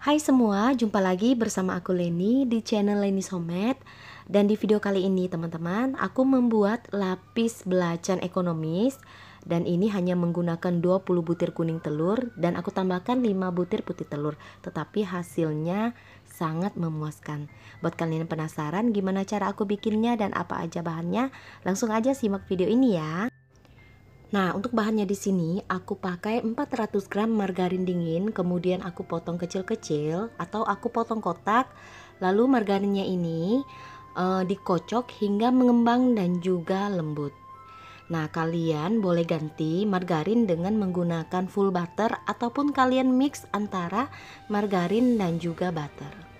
Hai semua, jumpa lagi bersama aku Leni di channel Leni Somet. Dan di video kali ini teman-teman, aku membuat lapis belacan ekonomis. Dan ini hanya menggunakan 20 butir kuning telur dan aku tambahkan 5 butir putih telur. Tetapi hasilnya sangat memuaskan. Buat kalian yang penasaran gimana cara aku bikinnya dan apa aja bahannya, langsung aja simak video ini ya. Nah, untuk bahannya di sini aku pakai 400 gram margarin dingin, kemudian aku potong kecil-kecil atau aku potong kotak. Lalu margarinnya ini dikocok hingga mengembang dan juga lembut. Nah, kalian boleh ganti margarin dengan menggunakan full butter ataupun kalian mix antara margarin dan juga butter.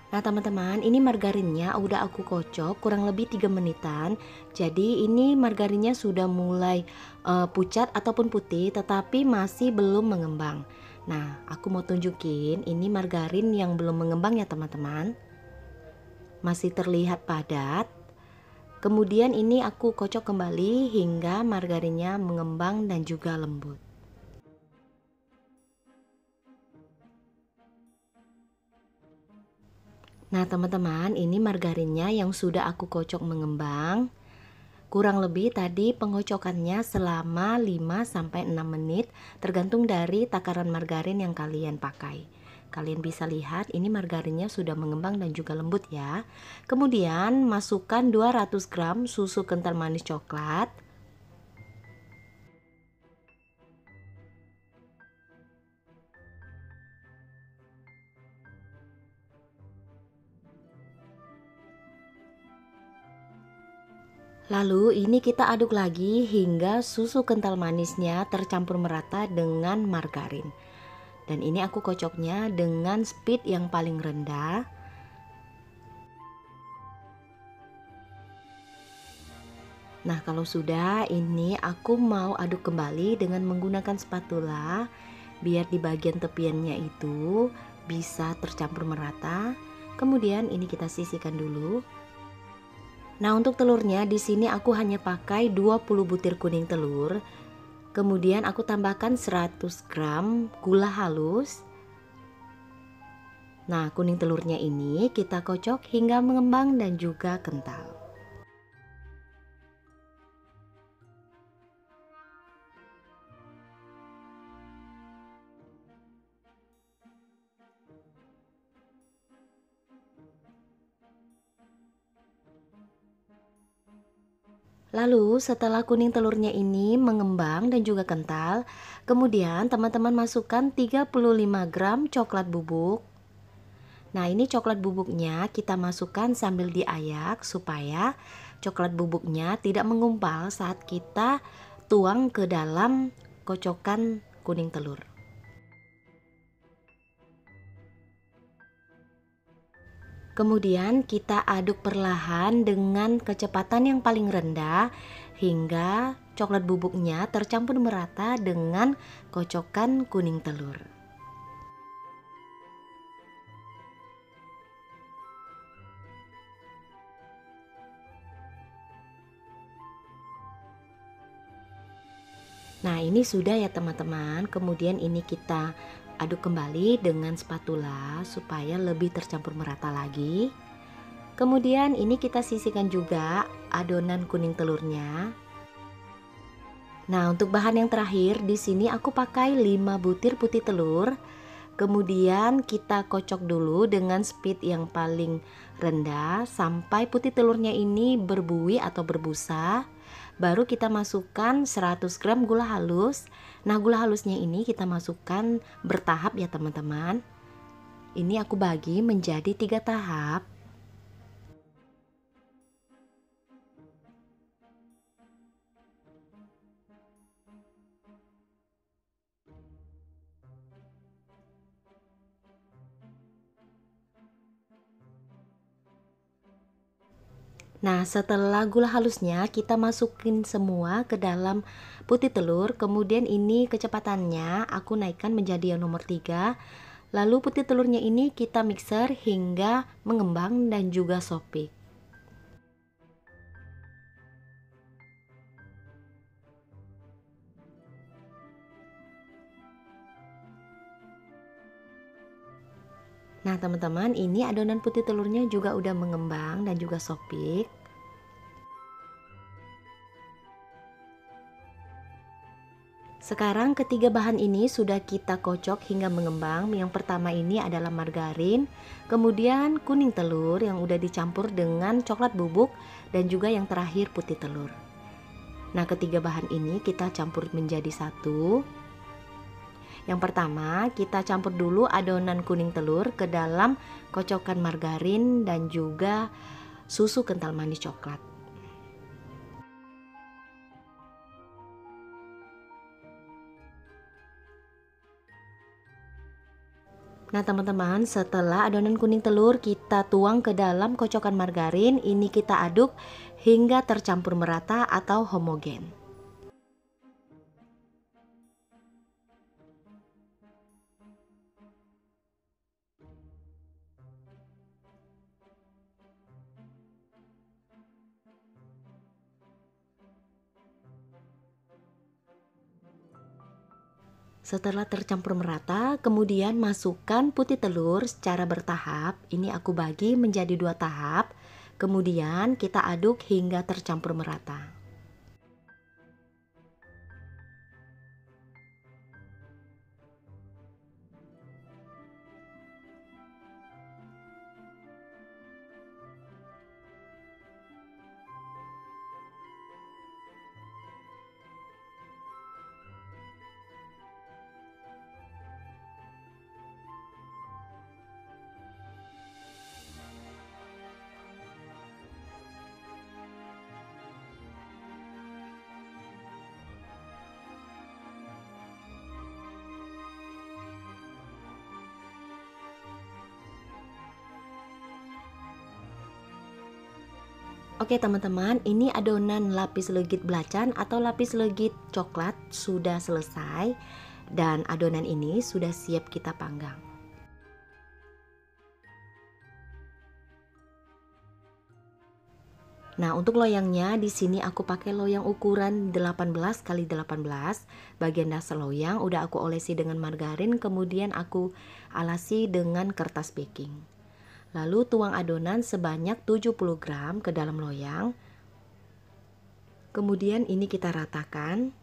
Nah teman-teman, ini margarinnya udah aku kocok kurang lebih 3 menitan. Jadi ini margarinnya sudah mulai pucat ataupun putih tetapi masih belum mengembang. Nah aku mau tunjukin ini margarin yang belum mengembang ya teman-teman. Masih terlihat padat. Kemudian ini aku kocok kembali hingga margarinnya mengembang dan juga lembut. Nah teman-teman, ini margarinnya yang sudah aku kocok mengembang. Kurang lebih tadi pengocokannya selama 5-6 menit tergantung dari takaran margarin yang kalian pakai. Kalian bisa lihat ini margarinnya sudah mengembang dan juga lembut ya. Kemudian masukkan 200 gram susu kental manis coklat. Lalu ini kita aduk lagi hingga susu kental manisnya tercampur merata dengan margarin. Dan ini aku kocoknya dengan speed yang paling rendah. Nah kalau sudah, ini aku mau aduk kembali dengan menggunakan spatula biar di bagian tepiannya itu bisa tercampur merata. Kemudian ini kita sisihkan dulu. Nah, untuk telurnya di sini aku hanya pakai 20 butir kuning telur. Kemudian aku tambahkan 100 gram gula halus. Nah, kuning telurnya ini kita kocok hingga mengembang dan juga kental. Lalu setelah kuning telurnya ini mengembang dan juga kental, kemudian teman-teman masukkan 35 gram coklat bubuk. Nah ini coklat bubuknya kita masukkan sambil diayak supaya coklat bubuknya tidak mengumpal saat kita tuang ke dalam kocokan kuning telur. Kemudian kita aduk perlahan dengan kecepatan yang paling rendah hingga coklat bubuknya tercampur merata dengan kocokan kuning telur. Nah ini sudah ya teman-teman. Kemudian ini kita aduk kembali dengan spatula supaya lebih tercampur merata lagi. Kemudian ini kita sisihkan juga adonan kuning telurnya. Nah, untuk bahan yang terakhir di sini aku pakai 5 butir putih telur. Kemudian kita kocok dulu dengan speed yang paling rendah sampai putih telurnya ini berbuih atau berbusa. Baru kita masukkan 100 gram gula halus. Nah, gula halusnya ini kita masukkan bertahap ya teman-teman. Ini aku bagi menjadi 3 tahap. Nah, setelah gula halusnya kita masukin semua ke dalam putih telur. Kemudian ini kecepatannya aku naikkan menjadi yang nomor 3. Lalu putih telurnya ini kita mixer hingga mengembang dan juga sopik. Nah teman-teman, ini adonan putih telurnya juga udah mengembang dan juga sopik. Sekarang ketiga bahan ini sudah kita kocok hingga mengembang. Yang pertama ini adalah margarin, kemudian kuning telur yang udah dicampur dengan coklat bubuk, dan juga yang terakhir putih telur. Nah ketiga bahan ini kita campur menjadi satu. Yang pertama kita campur dulu adonan kuning telur ke dalam kocokan margarin dan juga susu kental manis coklat. Nah teman-teman, setelah adonan kuning telur kita tuang ke dalam kocokan margarin, ini kita aduk hingga tercampur merata atau homogen. Setelah tercampur merata, kemudian masukkan putih telur secara bertahap. Ini aku bagi menjadi 2 tahap. Kemudian kita aduk hingga tercampur merata. Oke teman-teman, ini adonan lapis legit belacan atau lapis legit coklat sudah selesai dan adonan ini sudah siap kita panggang. Nah, untuk loyangnya di sini aku pakai loyang ukuran 18 kali 18. Bagian dasar loyang udah aku olesi dengan margarin, kemudian aku alasi dengan kertas baking. Lalu tuang adonan sebanyak 70 gram ke dalam loyang. Kemudian ini kita ratakan.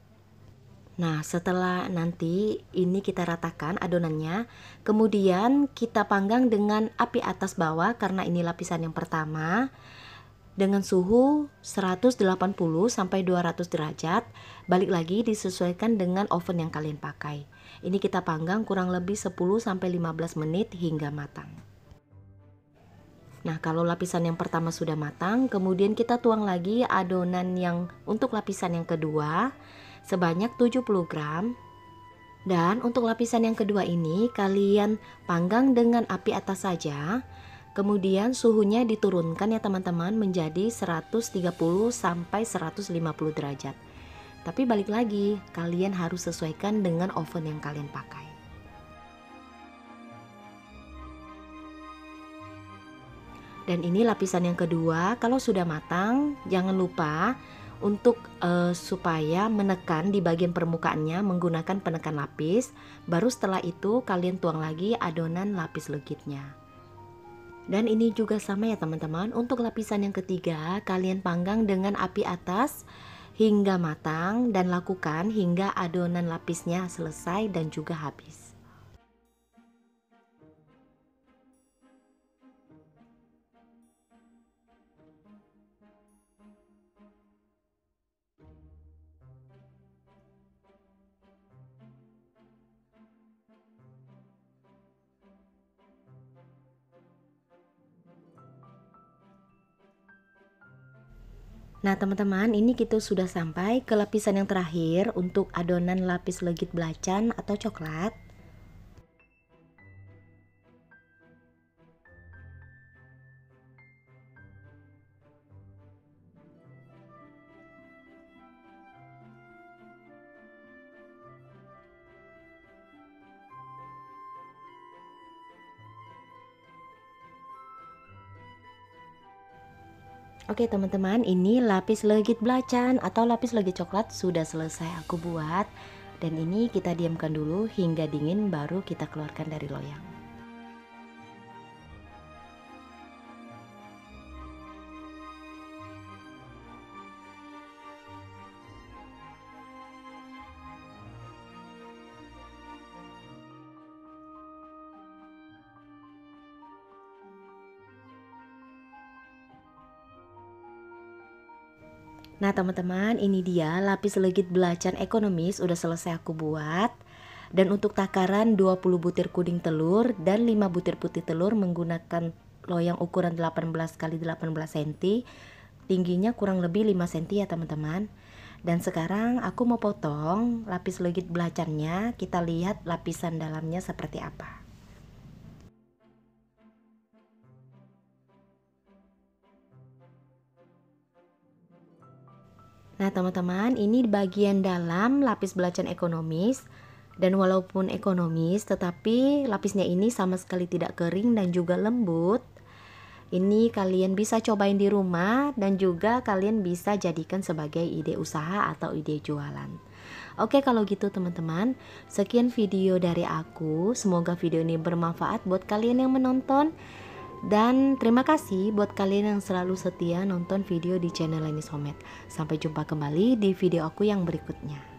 Nah, setelah nanti ini kita ratakan adonannya, kemudian kita panggang dengan api atas bawah karena ini lapisan yang pertama. Dengan suhu 180 sampai 200 derajat. Balik lagi disesuaikan dengan oven yang kalian pakai. Ini kita panggang kurang lebih 10 sampai 15 menit hingga matang. Nah, kalau lapisan yang pertama sudah matang, kemudian kita tuang lagi adonan yang untuk lapisan yang kedua sebanyak 70 gram. Dan untuk lapisan yang kedua ini kalian panggang dengan api atas saja. Kemudian suhunya diturunkan ya teman-teman menjadi 130 sampai 150 derajat. Tapi balik lagi, kalian harus sesuaikan dengan oven yang kalian pakai. Dan ini lapisan yang kedua, kalau sudah matang, jangan lupa untuk supaya menekan di bagian permukaannya menggunakan penekan lapis. Baru setelah itu kalian tuang lagi adonan lapis legitnya. Dan ini juga sama ya teman-teman, untuk lapisan yang ketiga kalian panggang dengan api atas hingga matang dan lakukan hingga adonan lapisnya selesai dan juga habis. Nah teman-teman, ini kita sudah sampai ke lapisan yang terakhir untuk adonan lapis legit belacan atau coklat. Oke teman-teman, ini lapis legit belacan atau lapis legit coklat sudah selesai aku buat. Dan ini kita diamkan dulu hingga dingin baru kita keluarkan dari loyang. Nah teman-teman, ini dia lapis legit belacan ekonomis udah selesai aku buat. Dan untuk takaran 20 butir kuning telur dan 5 butir putih telur menggunakan loyang ukuran 18 kali 18 cm. Tingginya kurang lebih 5 cm ya teman-teman. Dan sekarang aku mau potong lapis legit belacannya, kita lihat lapisan dalamnya seperti apa. Nah teman-teman, ini bagian dalam lapis belacan ekonomis. Dan walaupun ekonomis, tetapi lapisnya ini sama sekali tidak kering dan juga lembut. Ini kalian bisa cobain di rumah dan juga kalian bisa jadikan sebagai ide usaha atau ide jualan. Oke kalau gitu teman-teman, sekian video dari aku. Semoga video ini bermanfaat buat kalian yang menonton. Dan terima kasih buat kalian yang selalu setia nonton video di channel Leni Somet. Sampai jumpa kembali di video aku yang berikutnya.